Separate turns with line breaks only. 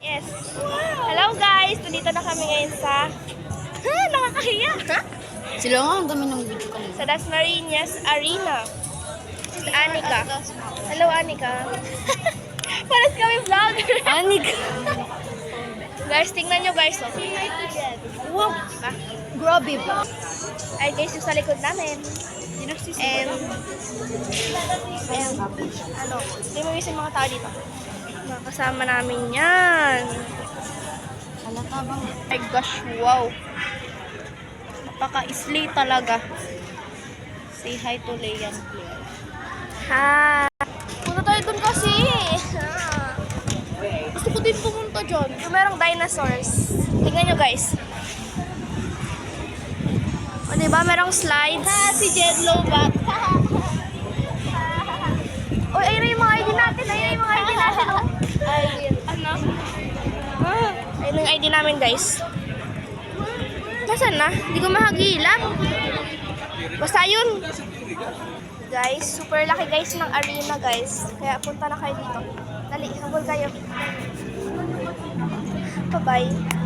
Yes. Hello guys! Nandito na kami ngayon sa... nakakahiya!
Sila nga, ang dami ng video kanina.
Sa Dasmariñas Arena. Si Anika. Hello Anika. Paras kami vlogger.
Anik!
Guys, tingnan nyo guys. Oh.
Wow! Grabe ba?
Ay guys, yung sa likod namin. And ano, hindi mo yung mga tao dito. Mga kasama namin yan.
Halata bang?
My gosh, wow. Napaka-isli talaga. Say hi to Leyan. Hi. Punta tayo dun kasi. Gusto ko din pumunta dyan. Yung merong dinosaurs. Tingnan nyo guys. O diba, merong slides. Si Jed Lobat. Uy, ayun na yung mga ID natin. Ayun na yung mga ID natin. Oh. Ano? Ayun yung ID namin guys. Nasaan na? Hindi ko mahagilap. Basta yun. Guys, super laki guys ng arena guys. Kaya punta na kayo dito. Dali, habol kayo. Bye-bye.